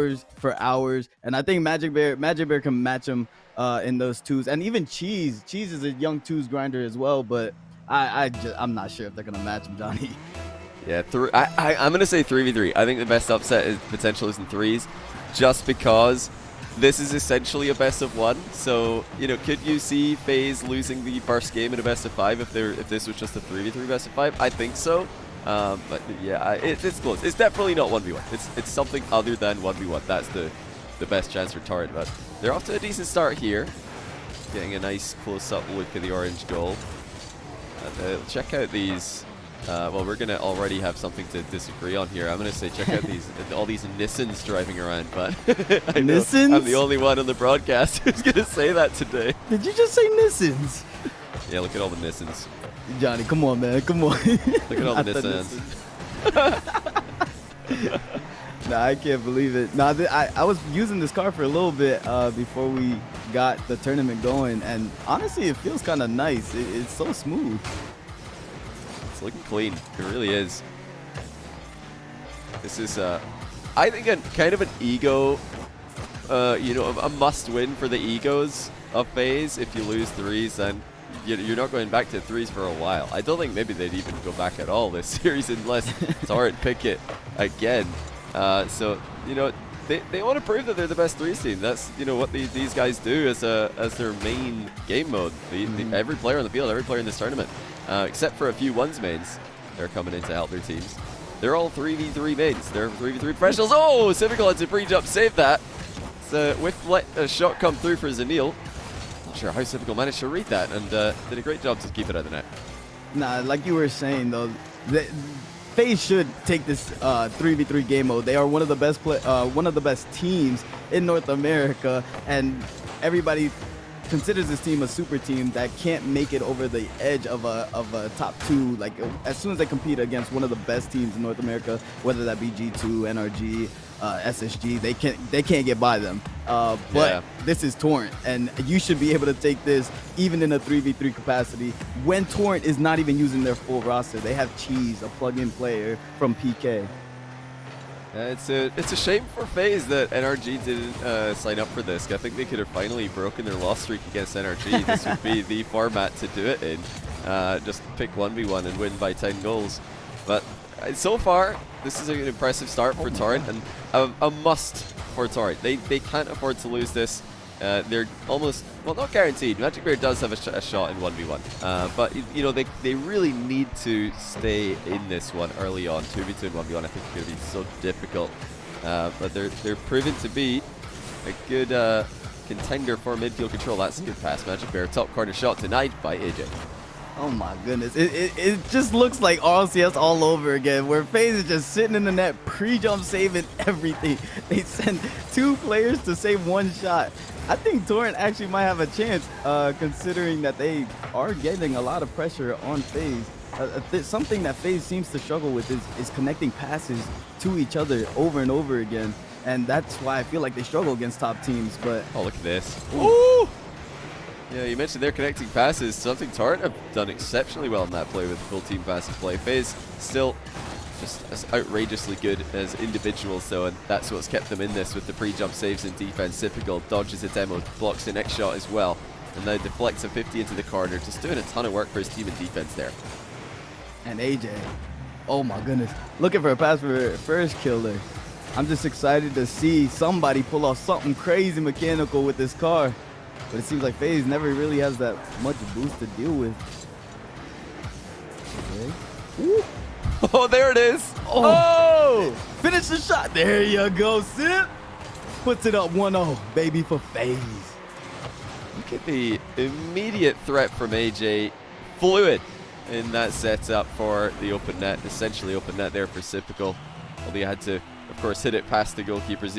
hours for hours. And I think Magic Bear can match him in those twos. And even Cheese is a young twos grinder as well, but I'm not sure if they're gonna match him, Johnny. Yeah, I'm going to say 3v3. I think the best upset potential is in threes, just because this is essentially a best of one. So, you know, could you see FaZe losing the first game in a best of 5 if this was just a 3v3 best of 5? I think so. But yeah, it's close. It's definitely not 1v1. It's something other than 1v1. That's the best chance for Torrent. But they're off to a decent start here. Getting a nice close-up look at the orange goal. And, check out these... well, we're going to already have something to disagree on here. I'm going to say check out all these Nissans driving around, but I know Nissans? I'm the only one on the broadcast who's going to say that today. Did you just say Nissans? Yeah, look at all the Nissans. Johnny, come on, man. Come on. Look at all the Nissans. Nah, I can't believe it. Nah, I was using this car for a little bit before we got the tournament going, and honestly, it feels kind of nice. It's so smooth. It's looking clean. It really is. This is, I think, kind of an ego, you know, a must-win for the egos of FaZe. If you lose threes, then you're not going back to threes for a while. I don't think maybe they'd even go back at all this series unless Torrent pick it again. So, you know, they want to prove that they're the best threes team. That's, you know, what these guys do as their main game mode. Every player on the field, every player in this tournament. Except for a few ones mains, they're coming in to help their teams. They're all 3v3 mains. They're 3v3 professionals. Oh, Civical had to pre-jump save that. So let a shot come through for Zanil. Not sure how Civical managed to read that and did a great job to keep it out of the net. Nah, like you were saying though, FaZe should take this 3v3 game mode. They are one of the best teams in North America, and everybody considers this team a super team that can't make it over the edge of a top 2. Like, as soon as they compete against one of the best teams in North America, whether that be G2, NRG, SSG, they can't get by them. But this is Torrent, and you should be able to take this even in a 3v3 capacity when Torrent is not even using their full roster. They have Cheese, a plug-in player from PK. It's a shame for FaZe that NRG didn't sign up for this. I think they could have finally broken their loss streak against NRG. This would be the format to do it in. Just pick 1v1 and win by 10 goals. But so far, this is an impressive start for Torrent and a must for Torrent. They can't afford to lose this. They're almost, well, not guaranteed. Magic Bear does have a shot in 1v1. But, you know, they really need to stay in this one early on. 2v2 and 1v1, I think, is going to be so difficult. But they're proven to be a good contender for midfield control. That's a good pass. Magic Bear, top corner shot denied by AJ. Oh my goodness, it just looks like RLCS all over again, where FaZe is just sitting in the net, pre-jump saving everything. They send 2 players to save 1 shot. I think Torrent actually might have a chance, considering that they are getting a lot of pressure on FaZe. Something that FaZe seems to struggle with is connecting passes to each other over and over again, and that's why I feel like they struggle against top teams. But oh, look at this. Ooh. Yeah, you mentioned their connecting passes, something Torrent have done exceptionally well in that play with full team passive play. FaZe still just as outrageously good as individuals though, and that's what's kept them in this with the pre-jump saves and defense. Typical dodges a demo, blocks the next shot as well, and now deflects a 50 into the corner, just doing a ton of work for his team in defense there. And AJ, oh my goodness, looking for a pass for her first kill there. I'm just excited to see somebody pull off something crazy mechanical with this car. But it seems like FaZe never really has that much boost to deal with. Okay. Oh, there it is. Oh! Finish the shot. There you go, Sip. Puts it up 1-0, baby, for FaZe. Look at the immediate threat from AJ. Fluid in that setup for the open net. Essentially open net there for Sipical. Although you had to, of course, hit it past the goalkeepers.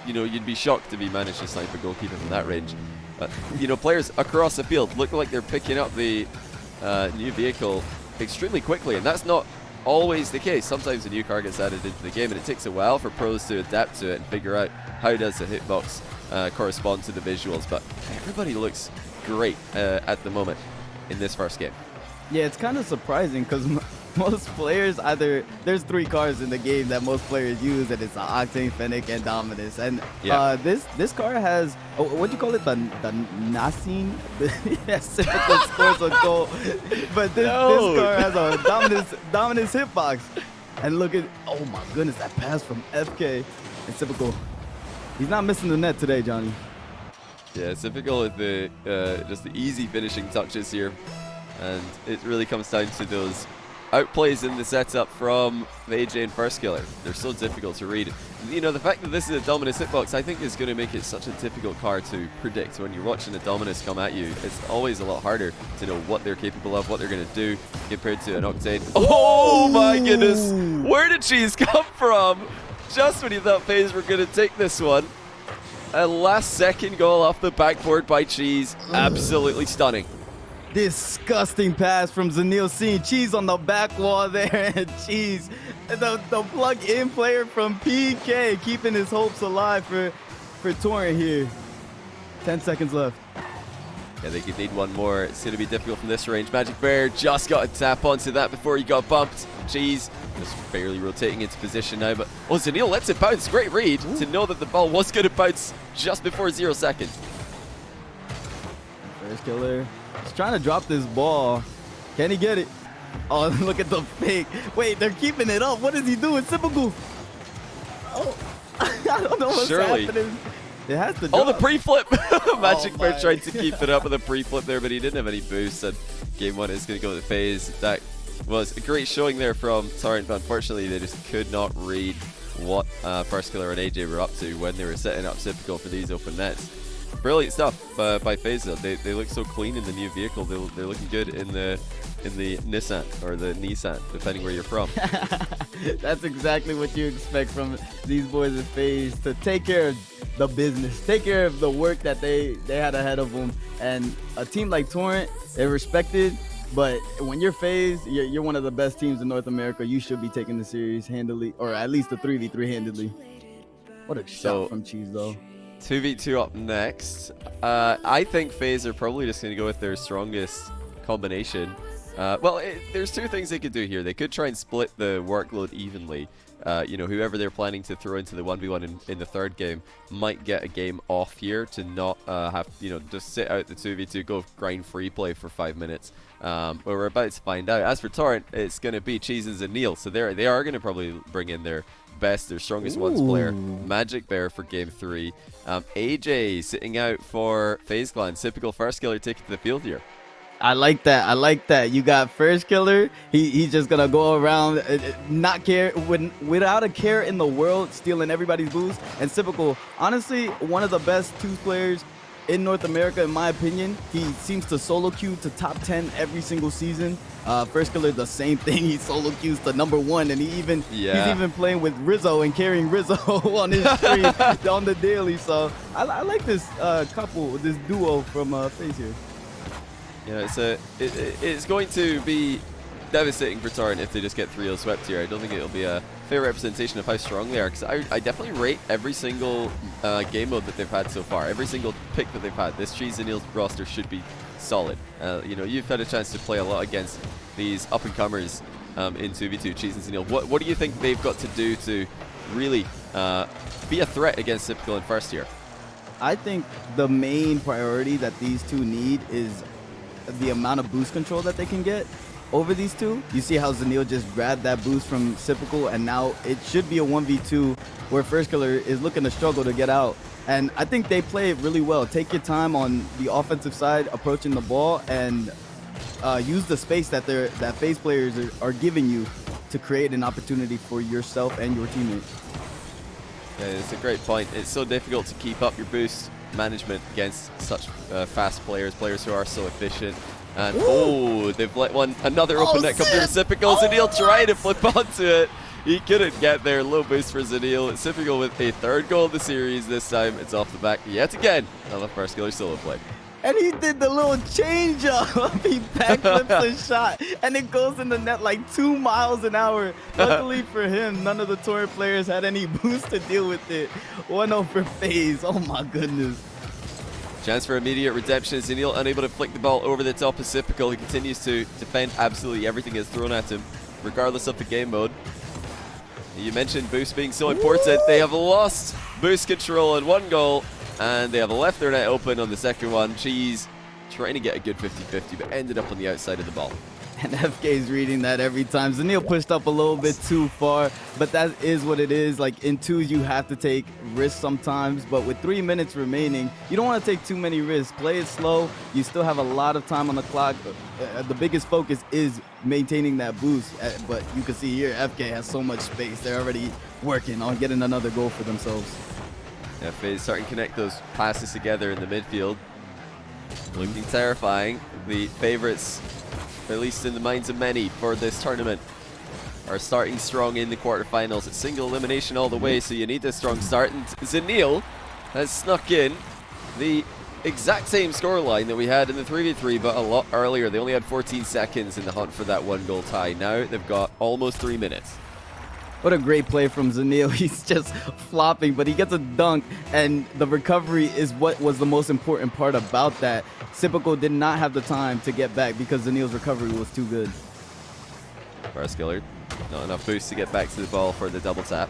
You'd be shocked if he managed to snipe a goalkeeper from that range. But, you know, players across the field look like they're picking up the new vehicle extremely quickly, and that's not always the case. Sometimes a new car gets added into the game, and it takes a while for pros to adapt to it and figure out how does the hitbox correspond to the visuals. But everybody looks great at the moment in this first game. Yeah, it's kind of surprising because most players there's 3 cars in the game that most players use, and it's Octane, Fennec, and Dominus. And this car has what do you call it? The Nissan typical scores a goal, but this car has a Dominus hitbox. And look at, oh my goodness, that pass from FK. It's typical. He's not missing the net today, Johnny. Yeah, it's typical with the just the easy finishing touches here, and it really comes down to those outplays in the setup from AJ and First Killer. They're so difficult to read. You know, the fact that this is a Dominus hitbox, I think, is going to make it such a difficult car to predict. When you're watching a Dominus come at you, it's always a lot harder to know what they're capable of, what they're going to do, compared to an Octane. Oh my goodness! Where did Cheese come from? Just when you thought FaZe were going to take this one. A last second goal off the backboard by Cheese. Absolutely stunning. Disgusting pass from Zanil, seeing Cheese on the back wall there, and Cheese, the plug-in player from PK, keeping his hopes alive for Torrent here. 10 seconds left. Yeah, they could need one more. It's going to be difficult from this range. Magic Bear just got a tap onto that before he got bumped. Cheese just barely rotating into position now, but Zanil lets it bounce. Great read to know that the ball was going to bounce just before 0 seconds. First Killer. He's trying to drop this ball. Can he get it? Oh, look at the fake. Wait, they're keeping it up. What is he doing? Typical. Oh, I don't know what's happening. It has to drop. Oh, the pre-flip. Magic Bear tried to keep it up with a pre-flip there, but he didn't have any boost. And game 1 is going to go to FaZe. That was a great showing there from Torrent, but unfortunately they just could not read what First Killer and AJ were up to when they were setting up typical for these open nets. Brilliant stuff by FaZe though. They look so clean in the new vehicle. They're looking good in the Nissan or the Nissan, depending where you're from. That's exactly what you expect from these boys at FaZe, to take care of the business, take care of the work that they had ahead of them. And a team like Torrent, they're respected, but when you're FaZe, you're one of the best teams in North America. You should be taking the series handily, or at least the 3v3 handily. What a shot from Cheese though. 2v2 up next. I think FaZe are probably just going to go with their strongest combination. There's 2 things they could do here. They could try and split the workload evenly. You know, whoever they're planning to throw into the 1v1 in the 3rd game might get a game off here to not have, you know, just sit out the 2v2, go grind free play for 5 minutes. But we're about to find out. As for Torrent, it's going to be Cheese and Zanil, so they are going to probably bring in their strongest ones player, Magic Bear, for game 3. AJ sitting out for Faze Clan. Typical First Killer taking to the field here. I like that. I like that. You got First Killer. He's just gonna go around, not care, without a care in the world, stealing everybody's boost. And Typical, honestly, one of the best 2 players in North America, in my opinion. He seems to solo queue to top 10 every single season. First Killer, the same thing. He solo queues to #1, and he's even playing with Rizzo and carrying Rizzo on his stream on the daily. So I like this this duo from FaZe here. Yeah, it's going to be devastating for Torrent if they just get 3-0 swept here. I don't think it'll be a fair representation of how strong they are, because I definitely rate every single game mode that they've had so far, every single pick that they've had. This Cheese and Neil's roster should be solid. You know, you've had a chance to play a lot against these up-and-comers in 2v2, Cheese and Zanil. What do you think they've got to do to really be a threat against Typical in first here? I think the main priority that these 2 need is the amount of boost control that they can get over these 2. You see how Zanil just grabbed that boost from Typical, and now it should be a 1v2 where First Killer is looking to struggle to get out. And I think they play it really well. Take your time on the offensive side, approaching the ball, and use the space that FaZe players are giving you to create an opportunity for yourself and your teammates. Yeah, it's a great point. It's so difficult to keep up your boost management against such fast players who are so efficient. And they've let another open net come through. Typical. Zanil tried to flip onto it. He couldn't get there. Low boost for Zanil. It's Typical with a 3rd goal of the series. This time it's off the back yet again. Another First Killer solo play. And he did the little change up. He backflips the shot, and it goes in the net like 2 miles an hour. Luckily for him, none of the Torrent players had any boost to deal with it. 1-0 for FaZe. Oh my goodness. Chance for immediate redemption. Zanil unable to flick the ball over the top of Typical. He continues to defend absolutely everything that's thrown at him. regardless of the game mode. You mentioned boost being so important. They have lost boost control on one goal, and they have left their net open on the second one. Cheese trying to get a good 50-50, but ended up on the outside of the ball. And FK's reading that every time. Zanil pushed up a little bit too far, but that is what it is. Like in twos, you have to take risks sometimes, but with 3 minutes remaining, you don't want to take too many risks. Play it slow. You still have a lot of time on the clock. The biggest focus is maintaining that boost, but you can see here, FK has so much space. They're already working on getting another goal for themselves. FA is starting to connect those passes together in the midfield. Looking terrifying. The favorites, at least in the minds of many for this tournament, are starting strong in the quarterfinals. It's single elimination all the way, so you need a strong start. And Zanil has snuck in the exact same scoreline that we had in the 3v3, but a lot earlier. They only had 14 seconds in the hunt for that 1-goal tie. Now they've got almost 3 minutes. What a great play from Zanil. He's just flopping, but he gets a dunk, and the recovery is what was the most important part about that. Sipico did not have the time to get back because Zanil's recovery was too good. Farskiller, not enough boost to get back to the ball for the double tap.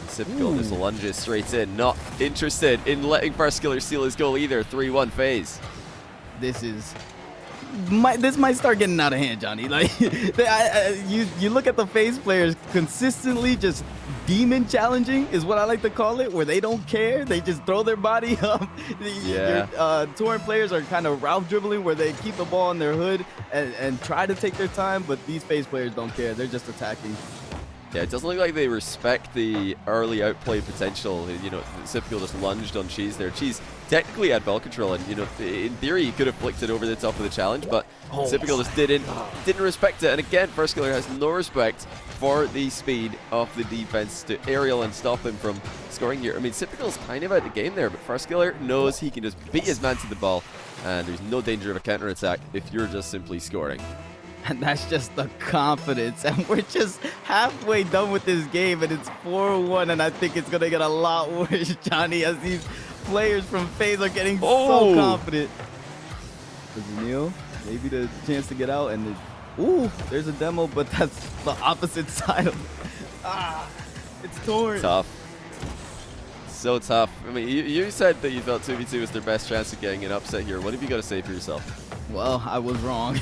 Sipico just lunges straight in, not interested in letting Farskiller steal his goal either. 3-1 Faze. This might start getting out of hand, Johnny. Like you look at the Faze players consistently just demon challenging is what I like to call it, where they don't care. They just throw their body up. Your Torrent players are kind of Ralph dribbling, where they keep the ball in their hood and try to take their time, but these Faze players don't care. They're just attacking. Yeah, it doesn't look like they respect the early outplay potential. You know, Sipico just lunged on Cheese there. Cheese technically had ball control, and you know, in theory, he could have flicked it over the top of the challenge, but Sipico just didn't respect it. And again, Farskiller has no respect for the speed of the defense to aerial and stop him from scoring here. I mean, Sipico's kind of out the game there, but Farskiller knows he can just beat his man to the ball, and there's no danger of a counter attack if you're just simply scoring. And that's just the confidence. And we're just halfway done with this game, and it's 4-1, and I think it's going to get a lot worse, Johnny, as these players from FaZe are getting so confident. Zanil, maybe the chance to get out, and there's a demo, but that's the opposite side of it. It's Torrent. Tough. So tough. I mean, you said that you felt 2v2 was their best chance of getting an upset here. What have you got to say for yourself? Well, I was wrong.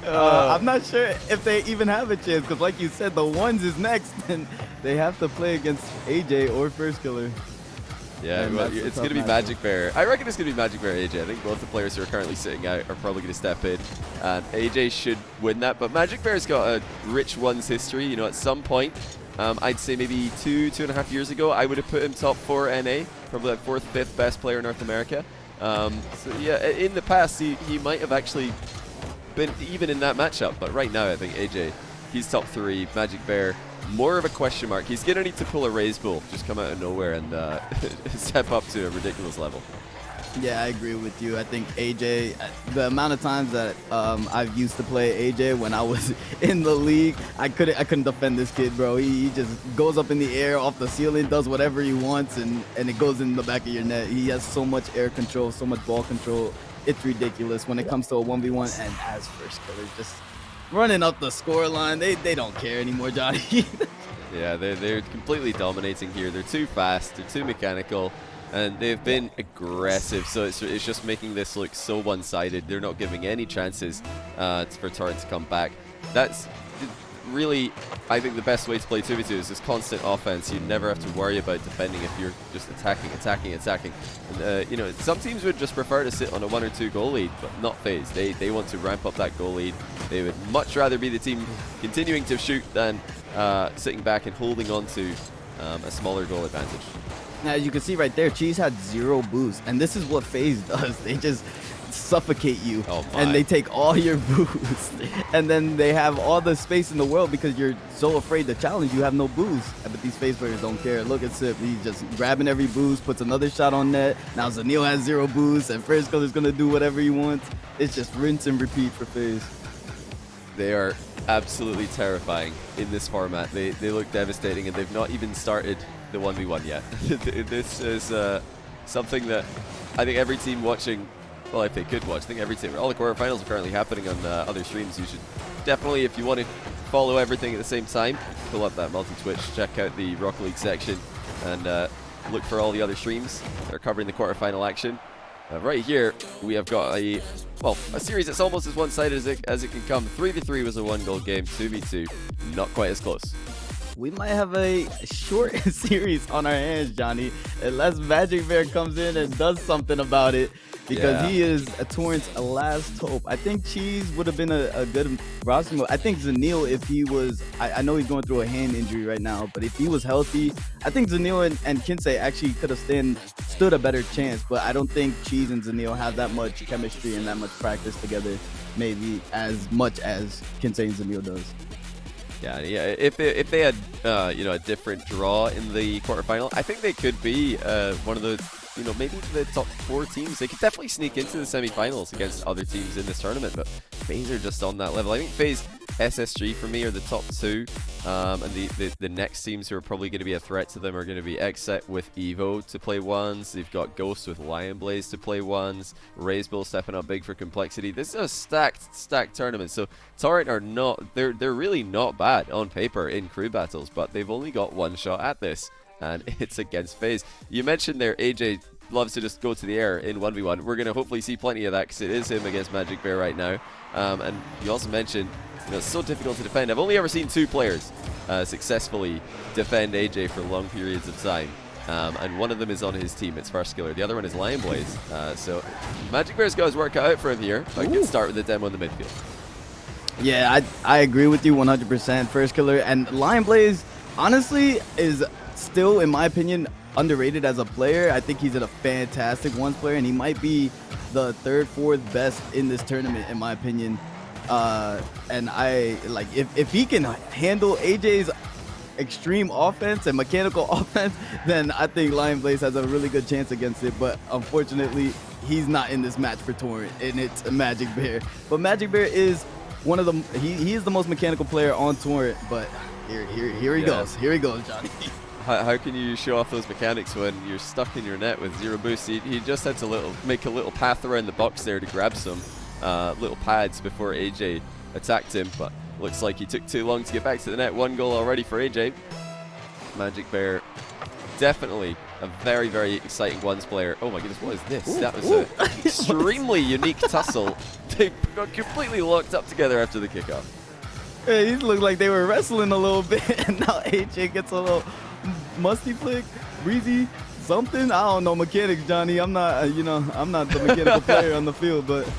I'm not sure if they even have a chance, because like you said, the ones is next, and they have to play against AJ or First Killer. Yeah, well, it's going to be Magic Bear. I reckon it's going to be Magic Bear AJ. I think both the players who are currently sitting out are probably going to step in, and AJ should win that. But Magic Bear's got a rich ones history. You know, at some point, I'd say maybe 2.5 years ago, I would have put him top 4 NA, probably like 4th, 5th best player in North America. So yeah, in the past, he might have actually been even in that matchup. But right now, I think AJ, he's top 3. Magic Bear, more of a question mark. He's going to need to pull a Raise Bull, just come out of nowhere and step up to a ridiculous level. Yeah, I agree with you. I think AJ, the amount of times that I've used to play AJ when I was in the league, I couldn't defend this kid, bro. He just goes up in the air, off the ceiling, does whatever he wants, and it goes in the back of your net. He has so much air control, so much ball control. It's ridiculous when it comes to a 1v1. And as First Killer, just running up the score line, they don't care anymore, Johnny. Yeah, they're completely dominating here. They're too fast, they're too mechanical, and they've been aggressive, so it's just making this look so one-sided. They're not giving any chances for Torrent to come back. That's really, I think, the best way to play 2v2 is this constant offense. You never have to worry about defending if you're just attacking. And, you know, some teams would just prefer to sit on a 1 or 2 goal lead, but not FaZe. They want to ramp up that goal lead. They would much rather be the team continuing to shoot than sitting back and holding on to a smaller goal advantage. Now, as you can see right there, Cheese had 0 boost, and this is what FaZe does. They just suffocate you, and they take all your boost, and then they have all the space in the world because you're so afraid to challenge. You have no boost, but these FaZe players don't care. Look at Sip. He's just grabbing every boost, puts another shot on net. Now Zanil has 0 boost, and First Killer's going to do whatever he wants. It's just rinse and repeat for FaZe. They are absolutely terrifying in this format. They look devastating, and they've not even started the 1v1 yet. This is something that I think every team watching well, if they could watch, I think every team, all the quarterfinals are currently happening on other streams. You should definitely, if you want to follow everything at the same time, pull up that multi-Twitch, check out the Rocket League section, and look for all the other streams that are covering the quarterfinal action. Right here, we have got a series that's almost as one-sided as it can come. 3v3 was a 1-goal game, 2v2, not quite as close. We might have a short series on our hands, Johnny, unless Magic Bear comes in and does something about it, because he is a Torrent's last hope. I think Cheese would have been a good roster move. I think Zanil, if he was, I know he's going through a hand injury right now, but if he was healthy, I think Zanil and Kinsei actually could have stood a better chance, but I don't think Cheese and Zanil have that much chemistry and that much practice together, maybe as much as Kinsei and Zanil does. Yeah. If they had a different draw in the quarterfinal, I think they could be one of the maybe the top 4 teams. They could definitely sneak into the semifinals against other teams in this tournament. But FaZe are just on that level. I think FaZe, SSG for me are the top 2, and the next teams who are probably going to be a threat to them are going to be Exet with Evo to play 1s. They've got Ghost with Lion Blaze to play 1s. Razebull stepping up big for Complexity. This is a stacked tournament. So Torrent are they're really not bad on paper in crew battles, but they've only got 1 shot at this, and it's against FaZe. You mentioned there AJ loves to just go to the air in 1v1. We're going to hopefully see plenty of that because it is him against Magic Bear right now. And you also mentioned it's so difficult to defend. I've only ever seen 2 players successfully defend AJ for long periods of time. And one of them is on his team. It's First Killer. The other one is Lion Blaze. So Magic Bear's got his work cut out for him here. I can start with the demo in the midfield. Yeah, I agree with you 100%. First Killer and Lion Blaze, honestly, is still, in my opinion, underrated as a player. I think he's a fantastic ones player, and he might be the 3rd, 4th best in this tournament, in my opinion. And I like if he can handle AJ's extreme offense and mechanical offense, then I think Lion Blaze has a really good chance against it. But unfortunately, he's not in this match for Torrent, and it's Magic Bear. But Magic Bear is one of the he is the most mechanical player on Torrent. But here he goes. Here he goes, Johnny. How can you show off those mechanics when you're stuck in your net with 0 boost? He just had to make a little path around the box there to grab some little pads before AJ attacked him, but looks like he took too long to get back to the net. 1 goal already for AJ. Magic Bear, definitely a very, very exciting ones player. Oh my goodness, what is this? That was an extremely unique tussle. They got completely locked up together after the kickoff. Yeah, these look like they were wrestling a little bit, and now AJ gets a little musty flick, breezy, something. I don't know mechanics, Johnny. I'm not, I'm not the mechanical player on the field, but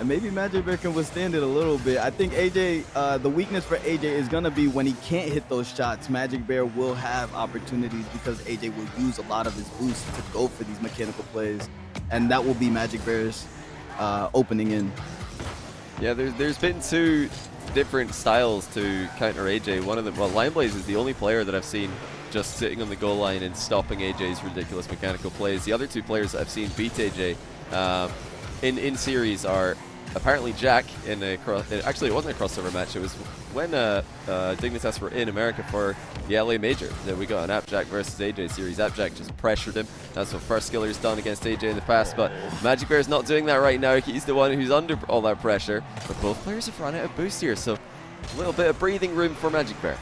maybe Magic Bear can withstand it a little bit. I think AJ, the weakness for AJ is gonna be when he can't hit those shots. Magic Bear will have opportunities because AJ will use a lot of his boost to go for these mechanical plays, and that will be Magic Bear's opening in. Yeah, there's been 2 different styles to counter AJ. One of them, well, Lion Blaze is the only player that I've seen just sitting on the goal line and stopping AJ's ridiculous mechanical plays. The other 2 players that I've seen beat AJ in series are apparently Jack in a actually it wasn't a crossover match. It was when Dignitas were in America for the LA Major. Then we got an Appjack versus AJ series. Appjack just pressured him. That's what First Killer's done against AJ in the past, but Magic Bear's not doing that right now. He's the one who's under all that pressure. But both players have run out of boost here, so a little bit of breathing room for Magic Bear.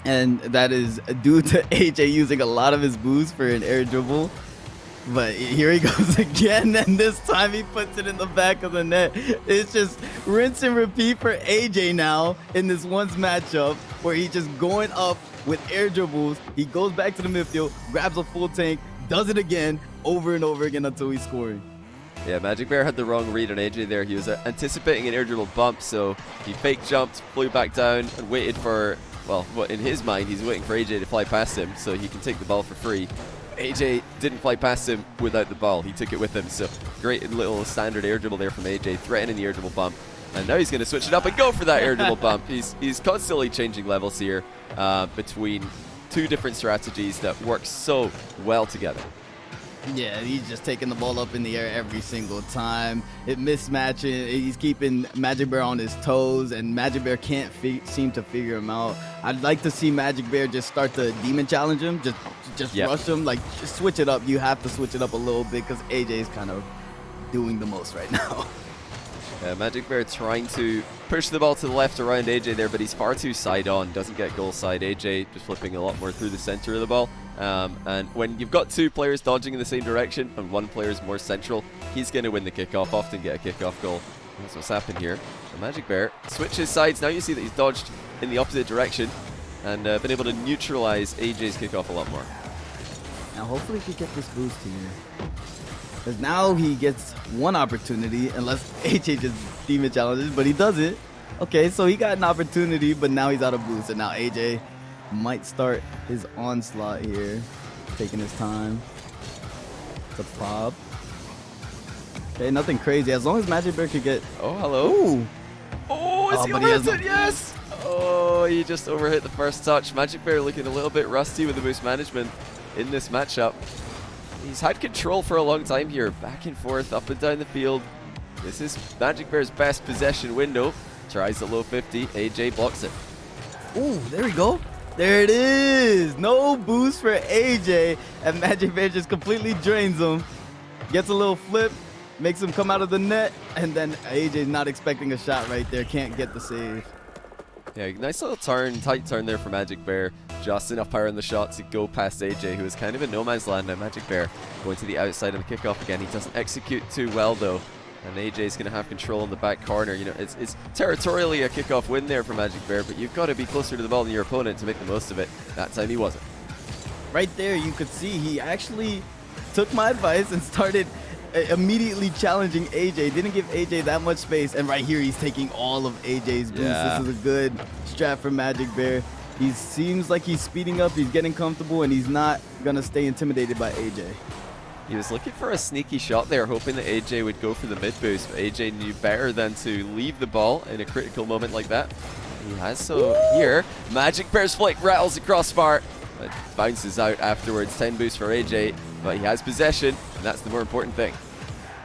And that is due to AJ using a lot of his boost for an air dribble. But here he goes again, and this time he puts it in the back of the net. It's just rinse and repeat for AJ now in this ones matchup where he's just going up with air dribbles. He goes back to the midfield, grabs a full tank, does it again, over and over again until he's scoring. Yeah, Magic Bear had the wrong read on AJ there. He was anticipating an air dribble bump, so he fake jumped, flew back down, and waited for, well, in his mind, he's waiting for AJ to fly past him so he can take the ball for free. AJ didn't fly past him without the ball. He took it with him. So great little standard air dribble there from AJ, threatening the air dribble bump. And now he's going to switch it up and go for that air dribble bump. He's constantly changing levels here between 2 different strategies that work so well together. Yeah, he's just taking the ball up in the air every single time. It mismatching. He's keeping Magic Bear on his toes, and Magic Bear can't seem to figure him out. I'd like to see Magic Bear just start to demon challenge him, just rush him, like just switch it up. You have to switch it up a little bit because AJ is kind of doing the most right now. Magic Bear trying to push the ball to the left around AJ there, but he's far too side on, doesn't get goal side. AJ just flipping a lot more through the center of the ball. And when you've got two players dodging in the same direction and one player is more central, he's going to win the kickoff, often get a kickoff goal. That's what's happened here. So Magic Bear switches sides. Now you see that he's dodged in the opposite direction and been able to neutralize AJ's kickoff a lot more. Now hopefully he can get this boost here. Because now he gets one opportunity, unless AJ just demon challenges, but he doesn't. Okay, so he got an opportunity, but now he's out of boost. And now AJ might start his onslaught here. Taking his time. The pop. Okay, nothing crazy. As long as Magic Bear could get... Oh, hello. Ooh. Oh, is he overhit it? Yes! Oh, he just overhit the first touch. Magic Bear looking a little bit rusty with the boost management in this matchup. He's had control for a long time here. Back and forth, up and down the field. This is Magic Bear's best possession window. Tries the low 50. AJ blocks it. Ooh, there we go. There it is. No boost for AJ. And Magic Bear just completely drains him. Gets a little flip. Makes him come out of the net. And then AJ's not expecting a shot right there. Can't get the save. Yeah, nice little turn, tight turn there for Magic Bear. Just enough power in the shot to go past AJ, who is kind of in no man's land now. Magic Bear going to the outside of the kickoff again. He doesn't execute too well though. And AJ's going to have control in the back corner. You know, it's territorially a kickoff win there for Magic Bear, but you've got to be closer to the ball than your opponent to make the most of it. That time he wasn't. Right there, you could see he actually took my advice and started immediately challenging AJ. Didn't give AJ that much space, and right here he's taking all of AJ's boost. Yeah. This is a good strat for Magic Bear. He seems like he's speeding up, he's getting comfortable, and he's not gonna stay intimidated by AJ. He was looking for a sneaky shot there, hoping that AJ would go for the mid boost, but AJ knew better than to leave the ball in a critical moment like that. He has, so here, Magic Bear's flick rattles the crossbar, but bounces out afterwards. 10 boost for AJ, but he has possession, and that's the more important thing.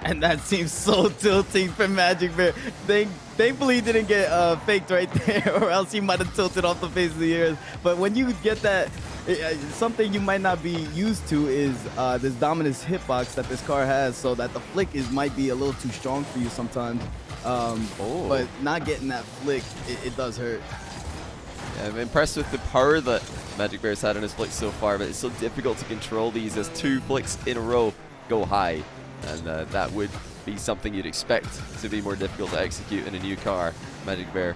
And that seems so tilting for Magic Bear. Thankfully he didn't get faked right there, or else he might have tilted off the face of the earth. But when you get that, something you might not be used to is this dominance hitbox that this car has, so that the flick might be a little too strong for you sometimes. But not getting that flick, it does hurt. Yeah, I'm impressed with the power that Magic Bear's had on his flicks so far, but it's so difficult to control these as two flicks in a row go high. And that would be something you'd expect to be more difficult to execute in a new car. Magic Bear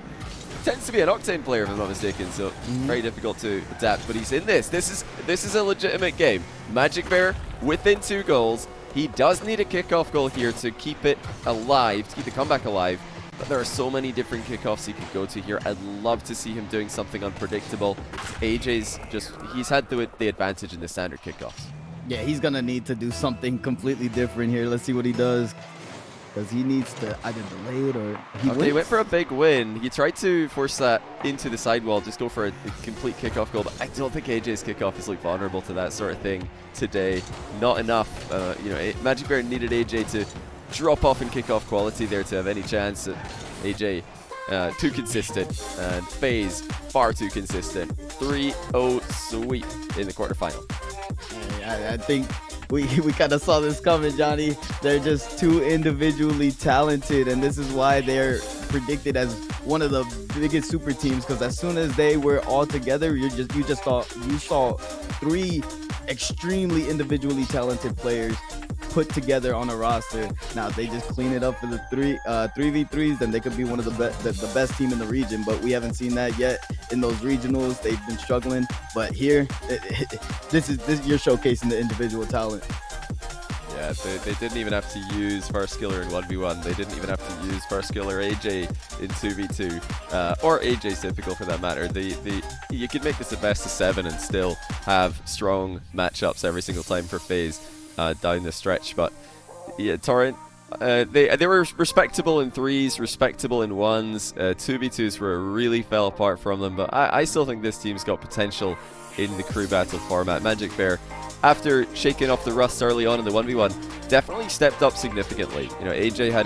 tends to be an Octane player, if I'm not mistaken, so very difficult to adapt. But he's in this. This is a legitimate game. Magic Bear within 2 goals. He does need a kickoff goal here to keep it alive, to keep the comeback alive. But there are so many different kickoffs he could go to here. I'd love to see him doing something unpredictable. AJ's he's had the advantage in the standard kickoffs. Yeah, he's going to need to do something completely different here. Let's see what he does. Because he needs to either delay it or he went for a big win. He tried to force that into the sidewall, just go for a complete kickoff goal. But I don't think AJ's kickoff is like vulnerable to that sort of thing today. Not enough. Magic Bear needed AJ to drop off in kickoff quality there to have any chance. AJ too consistent, and Faze far too consistent. 3-0 sweep in the quarterfinal. I think we kind of saw this coming, Johnny. They're just too individually talented, and this is why they're predicted as one of the biggest super teams. Because as soon as they were all together, you saw 3 extremely individually talented players put together on a roster. Now if they just clean it up for the 3v3s, then they could be one of the best team in the region. But we haven't seen that yet in those regionals. They've been struggling, but here this you're showcasing the individual talent. Yeah, they didn't even have to use First Killer in 1v1. They didn't even have to use First Killer AJ in 2v2, or AJ's typical for that matter. You could make this a best of 7 and still have strong matchups every single time for Faze down the stretch. But yeah, Torrent, they were respectable in 3s, respectable in 1s. 2v2s really fell apart from them, but I still think this team's got potential in the crew battle format. Magic Bear, after shaking off the rust early on in the 1v1, definitely stepped up significantly. AJ had